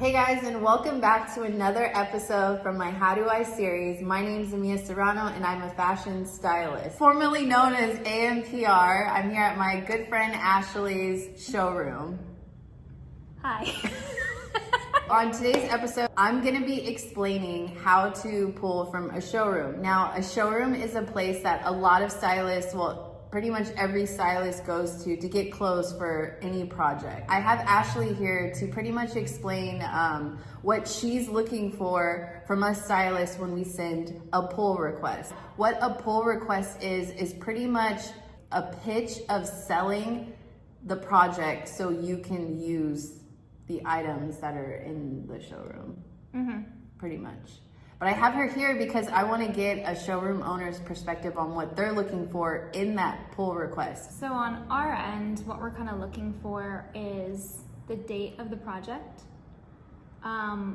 Hey guys, and welcome back to another episode from my How Do I series. My name is Amia Serrano and I'm a fashion stylist, formerly known as AMPR. I'm here at my good friend Ashley's showroom. Hi. On today's episode, I'm gonna be explaining how to pull from a showroom. Now, a showroom is a place that a lot of stylists, pretty much every stylist goes to get clothes for any project. I have Ashley here to pretty much explain what she's looking for from us stylists when we send a pull request. What a pull request is pretty much a pitch of selling the project so you can use the items that are in the showroom, pretty much. But I have her here because I want to get a showroom owner's perspective on what they're looking for in that pull request. So on our end, what we're kind of looking for is the date of the project. I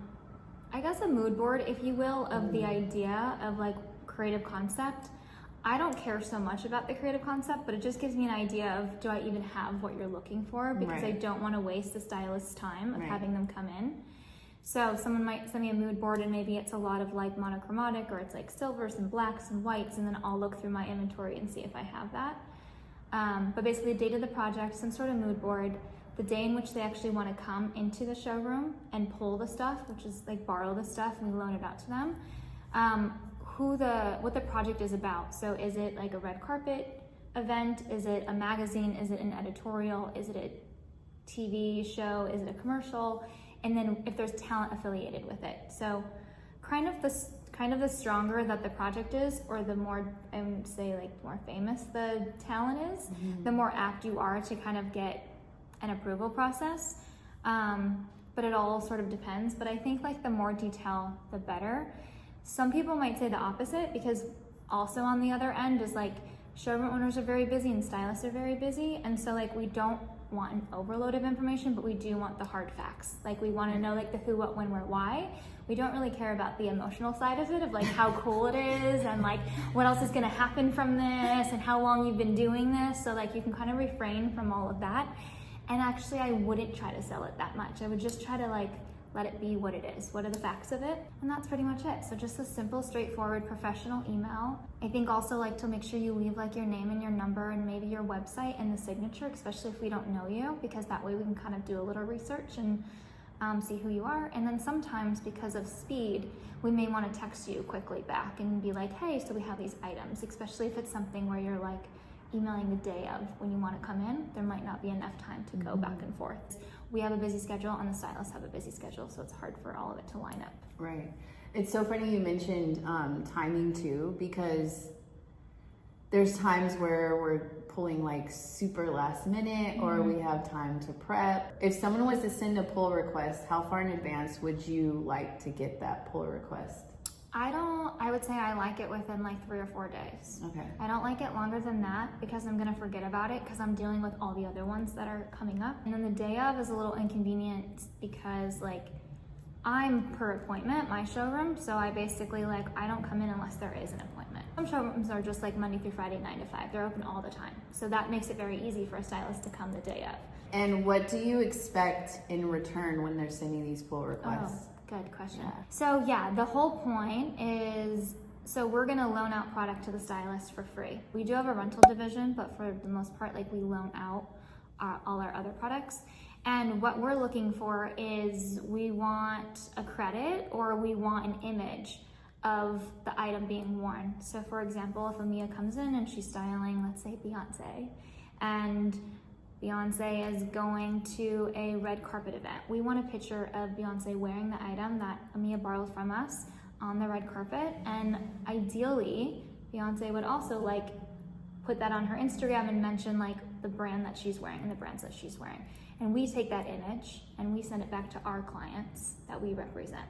guess a mood board, if you will, of the idea of like creative concept. I don't care so much about the creative concept, but it just gives me an idea of, do I even have what you're looking for? Because I don't want to waste the stylist's time of having them come in. So someone might send me a mood board and maybe it's a lot of like monochromatic, or it's like silvers and blacks and whites, and then I'll look through my inventory and see if I have that. But basically the date of the project, some sort of mood board, the day in which they actually want to come into the showroom and pull the stuff, which is like borrow the stuff and we loan it out to them. What the project is about. So is it like a red carpet event? Is it a magazine? Is it an editorial? Is it a TV show? Is it a commercial? And then if there's talent affiliated with it. So kind of the stronger that the project is, or the more, I would say like more famous the talent is, the more apt you are to kind of get an approval process. But it all sort of depends. But I think like the more detail, the better. Some people might say the opposite, because also on the other end is like showroom owners are very busy and stylists are very busy. And so like we don't want an overload of information, but we do want the hard facts. Like we want to know like the who, what, when, where, why. We don't really care about the emotional side of it, of like how cool it is and like what else is going to happen from this and how long you've been doing this. So like you can kind of refrain from all of that. And actually I wouldn't try to sell it that much. I would just try to like let it be what it is. What are the facts of it? And that's pretty much it. So just a simple, straightforward, professional email. I think also like to make sure you leave like your name and your number and maybe your website and the signature, especially if we don't know you, because that way we can kind of do a little research and see who you are. And then sometimes because of speed, we may want to text you quickly back and be like, hey, so we have these items, especially if it's something where you're like emailing the day of when you want to come in. There might not be enough time to go back and forth. We have a busy schedule and the stylists have a busy schedule, so it's hard for all of it to line up. Right. It's so funny you mentioned timing too, because there's times where we're pulling like super last minute, or we have time to prep. If someone was to send a pull request, how far in advance would you like to get that pull request? I would say I like it within like 3 or 4 days. Okay. I don't like it longer than that because I'm gonna forget about it because I'm dealing with all the other ones that are coming up. And then the day of is a little inconvenient because like I'm per appointment, my showroom. So I basically like, I don't come in unless there is an appointment. Some showrooms are just like Monday through Friday, 9 to 5. They're open all the time. So that makes it very easy for a stylist to come the day of. And what do you expect in return when they're sending these pull requests? Good question. Yeah. So yeah, the whole point is, so we're gonna loan out product to the stylist for free. We do have a rental division, but for the most part, like we loan out all our other products. And what we're looking for is we want a credit or we want an image of the item being worn. So for example, if Amia comes in and she's styling, let's say Beyonce, and Beyonce is going to a red carpet event. We want a picture of Beyonce wearing the item that Amia borrowed from us on the red carpet. And ideally, Beyonce would also like put that on her Instagram and mention like the brand that she's wearing and the brands that she's wearing. And we take that image and we send it back to our clients that we represent.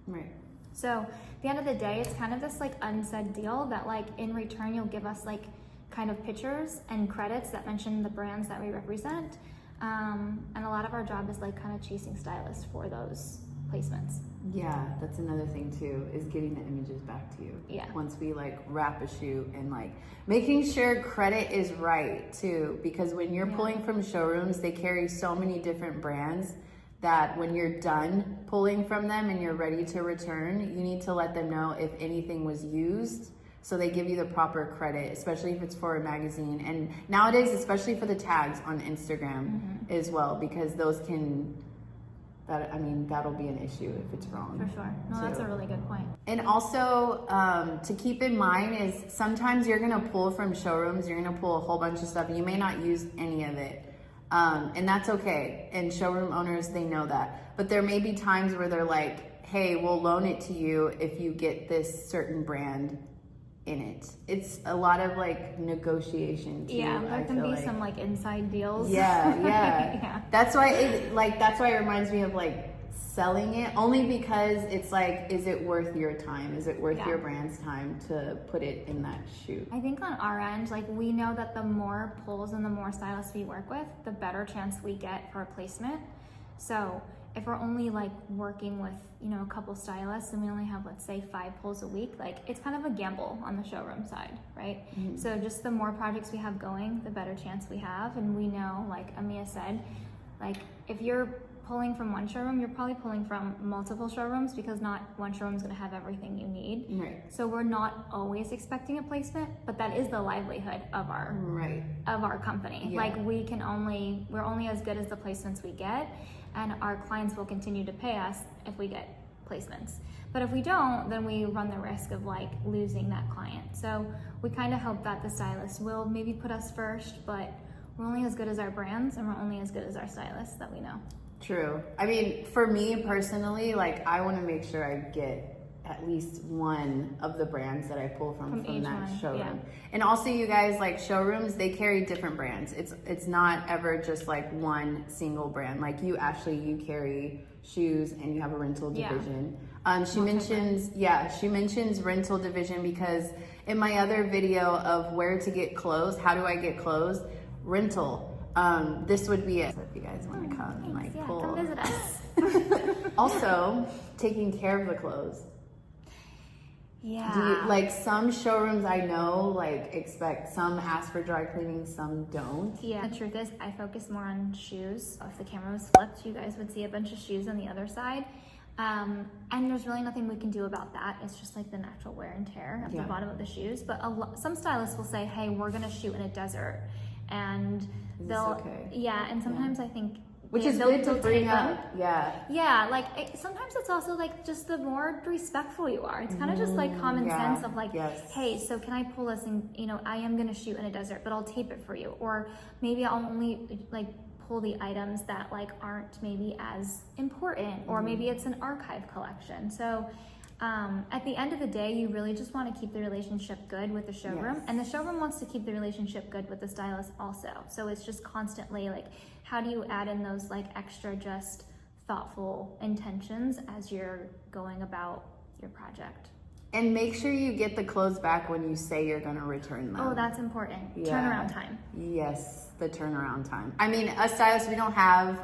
Right. So at the end of the day, it's kind of this like unsaid deal that like in return, you'll give us like kind of pictures and credits that mention the brands that we represent. And a lot of our job is like kind of chasing stylists for those placements. Yeah, that's another thing too, is getting the images back to you. Yeah. Once we like wrap a shoot, and like making sure credit is right too, because when you're pulling from showrooms, they carry so many different brands that when you're done pulling from them and you're ready to return, you need to let them know if anything was used, so they give you the proper credit, especially if it's for a magazine. And nowadays, especially for the tags on Instagram as well, because those can, that'll be an issue if it's wrong. For sure. No, that's a really good point. And also, to keep in mind is sometimes you're gonna pull from showrooms, you're gonna pull a whole bunch of stuff, and you may not use any of it. And that's okay. And showroom owners, they know that. But there may be times where they're like, hey, we'll loan it to you if you get this certain brand in it. It's a lot of like negotiation too. Yeah, there can be some like inside deals. Yeah. Yeah. That's why it reminds me of like selling it, only because it's like, is it worth your time? Is it worth your brand's time to put it in that shoot? I think on our end, like we know that the more pulls and the more stylists we work with, the better chance we get for a placement. So if we're only like working with, a couple stylists and we only have, let's say 5 pulls a week, like it's kind of a gamble on the showroom side, right? So just the more projects we have going, the better chance we have. And we know, like Amia said, like if you're pulling from one showroom, you're probably pulling from multiple showrooms, because not one showroom is going to have everything you need. Right. So we're not always expecting a placement, but that is the livelihood of our company. Yeah. Like we're only as good as the placements we get, and our clients will continue to pay us if we get placements. But if we don't, then we run the risk of like losing that client. So we kind of hope that the stylist will maybe put us first, but we're only as good as our brands, and we're only as good as our stylists that we know. True. I mean, for me personally, like I want to make sure I get at least one of the brands that I pull from that showroom. Yeah. And also, you guys, like showrooms, they carry different brands. It's not ever just like one single brand. Like you, Ashley, you carry shoes and you have a rental division. She mentions rental division because in my other video of where to get clothes, how do I get clothes, rental. This would be it. So if you guys want to come and like pull. Come visit us. Also, taking care of the clothes. Yeah. Do you, like some showrooms I know like expect, some ask for dry cleaning, some don't. Yeah, the truth is I focus more on shoes. If the camera was flipped, you guys would see a bunch of shoes on the other side. And there's really nothing we can do about that. It's just like the natural wear and tear at the bottom of the shoes. But some stylists will say, hey, we're gonna shoot in a desert. And they'll, and sometimes I think, which is good to bring up. Yeah, like sometimes it's also like just the more respectful you are. It's kind of just like common sense of like, hey, so can I pull this and I am gonna shoot in a desert, but I'll tape it for you. Or maybe I'll only like pull the items that like aren't maybe as important, or maybe it's an archive collection. So at the end of the day, you really just want to keep the relationship good with the showroom, and the showroom wants to keep the relationship good with the stylist also. So it's just constantly like, how do you add in those like extra just thoughtful intentions as you're going about your project? And make sure you get the clothes back when you say you're going to return them. Oh, that's important. Turnaround time. Yes, the turnaround time. I mean, us stylists, we don't have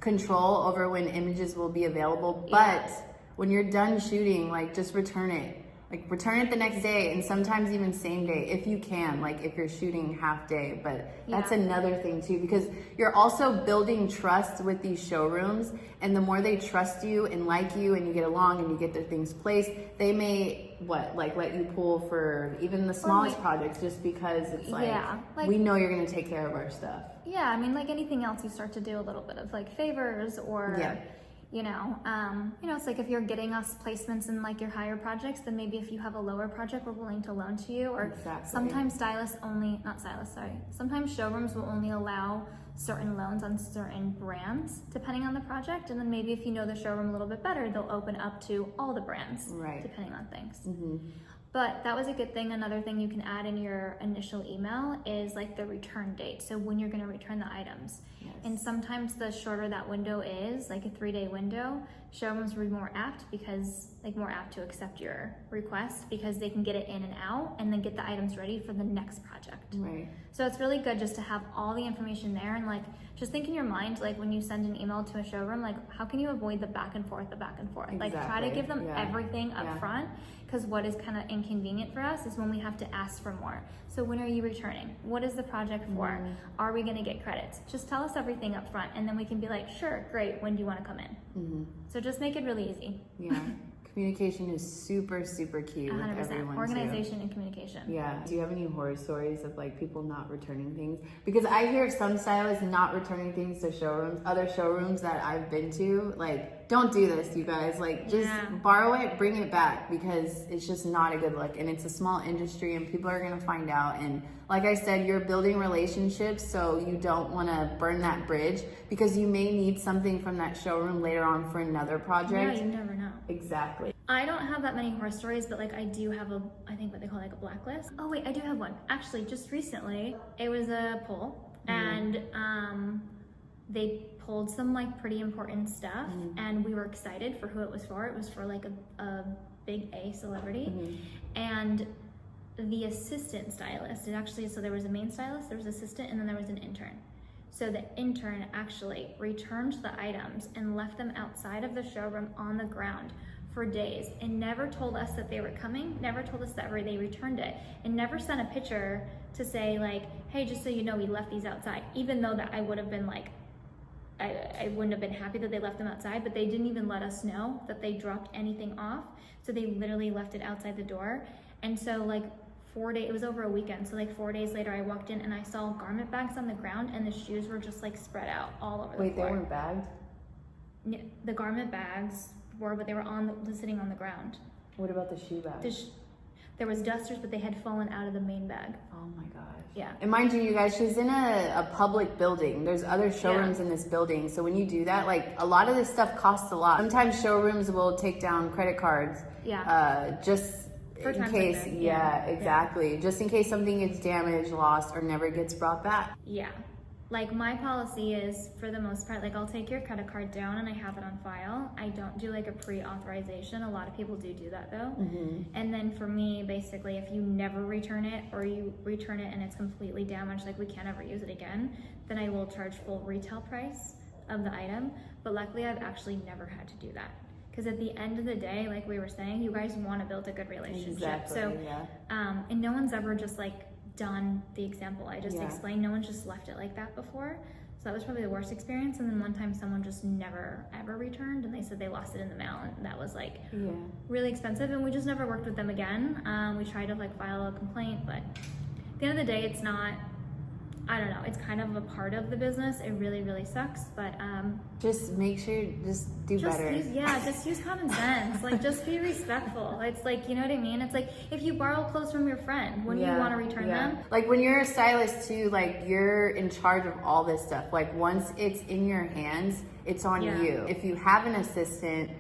control over when images will be available, but when you're done shooting, like just return it. Like return it the next day, and sometimes even same day if you can, like if you're shooting half day. But that's another thing too, because you're also building trust with these showrooms, and the more they trust you and like you and you get along and you get their things placed, they may let you pull for even the smallest projects, just because it's like we know you're gonna take care of our stuff. Yeah, I mean, like anything else, you start to do a little bit of like favors, or it's like if you're getting us placements in like your higher projects, then maybe if you have a lower project, we're willing to loan to you. Or sometimes sometimes showrooms will only allow certain loans on certain brands depending on the project. And then maybe if you know the showroom a little bit better, they'll open up to all the brands depending on things. But that was a good thing. Another thing you can add in your initial email is like the return date. So when you're going to return the items. And sometimes the shorter that window is, like a 3-day window, showrooms will be more apt to accept your request, because they can get it in and out and then get the items ready for the next project. Right. So it's really good just to have all the information there, and like just think in your mind, like when you send an email to a showroom, like how can you avoid the back and forth? Like try to give them everything up front, because what is kind of in inconvenient for us is when we have to ask for more. So when are you returning? What is the project for? Are we gonna get credits? Just tell us everything up front, and then we can be like, sure, great, when do you wanna come in? So just make it really easy. Yeah. Communication is super, super key with 100%. everyone Organization and communication. Yeah. Do you have any horror stories of like people not returning things? Because I hear of some stylists not returning things to showrooms. Other showrooms that I've been to, like, don't do this, you guys. Like, just borrow it, bring it back, because it's just not a good look. And it's a small industry, and people are gonna find out. And like I said, you're building relationships, so you don't want to burn that bridge, because you may need something from that showroom later on for another project. Yeah, you never know. Exactly. I don't have that many horror stories, but like I do have I think what they call like a blacklist. Oh wait, I do have one. Actually, just recently, it was a poll, and they pulled some like pretty important stuff, and we were excited for who it was for. It was for like a big A celebrity, and the assistant stylist, so there was a main stylist, there was an assistant, and then there was an intern. So the intern actually returned the items and left them outside of the showroom on the ground for days, and never told us that they were coming, never told us that they returned it, and never sent a picture to say like, hey, just so you know, we left these outside, even though that I would have been like, I wouldn't have been happy that they left them outside, but they didn't even let us know that they dropped anything off. So they literally left it outside the door. And so like 4 days, it was over a weekend, so like 4 days later I walked in and I saw garment bags on the ground, and the shoes were just like spread out all over the floor. Wait, they weren't bagged? The garment bags were, but they were sitting on the ground. What about the shoe bags? There was dusters, but they had fallen out of the main bag. Oh my gosh. Yeah. And mind you guys, she's in a public building. There's other showrooms in this building. So when you do that, like, a lot of this stuff costs a lot. Sometimes showrooms will take down credit cards. Just for in times case. like that. Yeah, exactly. Just in case something gets damaged, lost, or never gets brought back. Yeah. Like my policy is, for the most part, like I'll take your credit card down and I have it on file. I don't do like a pre-authorization. A lot of people do that though. And then for me, basically, if you never return it, or you return it and it's completely damaged, like we can't ever use it again, then I will charge full retail price of the item. But luckily I've actually never had to do that. Because at the end of the day, like we were saying, you guys want to build a good relationship. Exactly, so, and no one's ever just like done the example I just explained. No one's just left it like that before. So that was probably the worst experience. And then one time someone just never ever returned, and they said they lost it in the mail, and that was like really expensive, and we just never worked with them again. We tried to like file a complaint, but at the end of the day, it's not, I don't know, it's kind of a part of the business. It really, really sucks, but just make sure you just do better. Just use common sense. Like, just be respectful. It's like, you know what I mean? It's like if you borrow clothes from your friend, when you want to return them. Like when you're a stylist too, like you're in charge of all this stuff. Like once it's in your hands, it's on you. If you have an assistant,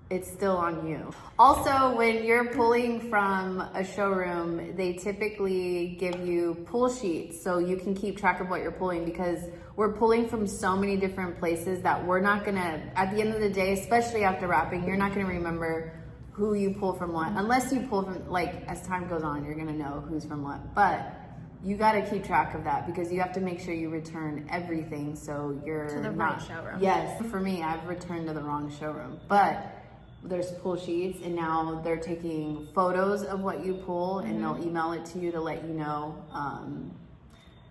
it's still on you. Also, when you're pulling from a showroom, they typically give you pull sheets so you can keep track of what you're pulling, because we're pulling from so many different places that we're not gonna, at the end of the day, especially after wrapping, you're not gonna remember who you pull from what, unless you pull from, like, as time goes on, you're gonna know who's from what. But you gotta keep track of that, because you have to make sure you return everything so you're to the right showroom. Yes, for me, I've returned to the wrong showroom. But there's pull sheets, and now they're taking photos of what you pull, and they'll email it to you to let you know.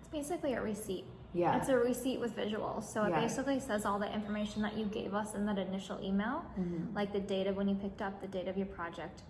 It's basically a receipt. Yeah. It's a receipt with visuals. So it basically says all the information that you gave us in that initial email, like the date of when you picked up, the date of your project,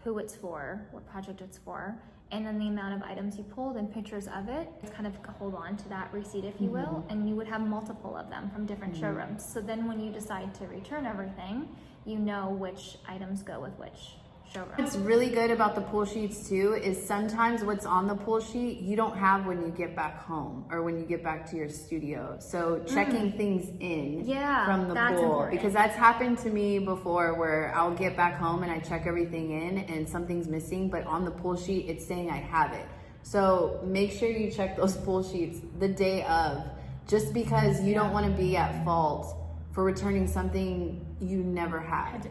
who it's for, what project it's for, and then the amount of items you pulled and pictures of it. Kind of hold on to that receipt, if you will, and you would have multiple of them from different showrooms. So then when you decide to return everything, you know which items go with which showroom. What's really good about the pull sheets too is sometimes what's on the pull sheet you don't have when you get back home or when you get back to your studio. So checking things in from the pool, important. because that's happened to me before, where I'll get back home and I check everything in and something's missing, but on the pull sheet it's saying I have it. So make sure you check those pull sheets the day of, just because you don't want to be at fault for returning something you never had.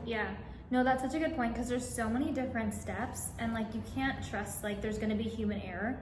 No, that's such a good point, because there's so many different steps, and like you can't trust, like there's going to be human error.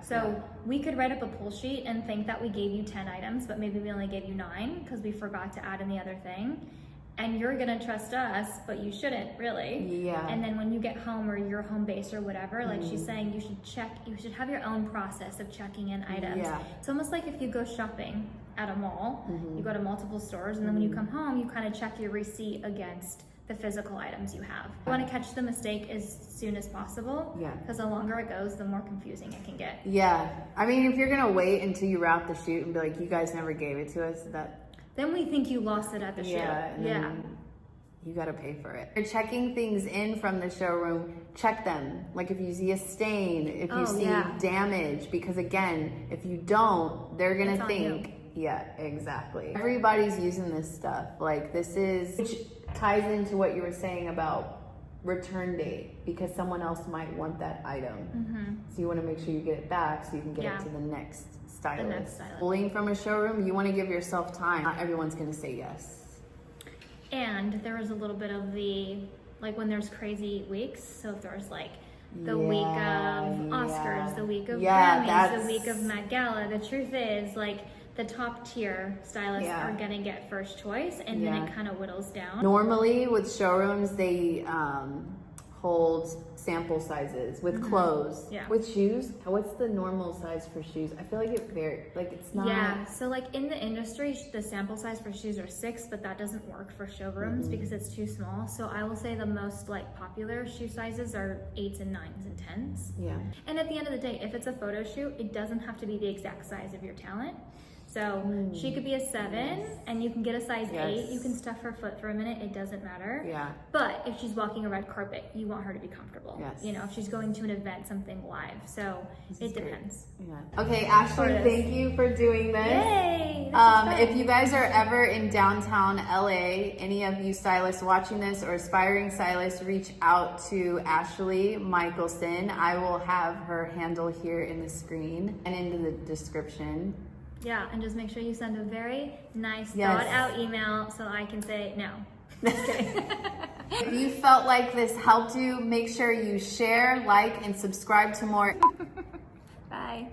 So we could write up a pull sheet and think that we gave you 10 items, but maybe we only gave you 9 because we forgot to add in the other thing. and you're gonna trust us, but you shouldn't really. Yeah. And then when you get home or you're home base or whatever, like she's saying, you should have your own process of checking in items. Yeah. It's almost like if you go shopping at a mall, you go to multiple stores, and then when you come home, you kind of check your receipt against the physical items you have. You want to catch the mistake as soon as possible. Yeah. Because the longer it goes, the more confusing it can get. Yeah. I mean, if you're gonna wait until you wrap the shoot and be like, you guys never gave it to us, Then we think you lost it at the shoot. and then you gotta pay for it. You're checking things in from the showroom, check them. Like if you see a stain, if you see damage, because again, if you don't, they're gonna think, yeah, exactly. Everybody's using this stuff. Like this is, which ties into what you were saying about return date, because someone else might want that item. So you wanna make sure you get it back so you can get it to the next stylist. Pulling from a showroom, you want to give yourself time. Not everyone's going to say yes. And there was a little bit of the, like when there's crazy weeks, so if there's like the week of Oscars, the week of Grammys, the week of Met Gala, the truth is like the top tier stylists are going to get first choice, and then it kind of whittles down. Normally with showrooms, they hold sample sizes with clothes. With shoes, what's the normal size for shoes? I feel like it varies. Like it's not. Yeah, so like in the industry, the sample size for shoes are 6, but that doesn't work for showrooms because it's too small. So I will say the most like popular shoe sizes are 8s and 9s and 10s. Yeah. And at the end of the day, if it's a photo shoot, it doesn't have to be the exact size of your talent. So she could be a 7 and you can get a size 8. You can stuff her foot for a minute. It doesn't matter. Yeah. But if she's walking a red carpet, you want her to be comfortable. Yes. You know, if she's going to an event, something live. So it depends. Yeah. Okay, Ashley, thank you for doing this. Yay! If you guys are ever in downtown LA, any of you stylists watching this or aspiring stylists, reach out to Ashley Michaelsen. I will have her handle here in the screen and in the description. Yeah, and just make sure you send a very nice thought out email so I can say no. Just kidding. If you felt like this helped you, make sure you share, like, and subscribe to more. Bye.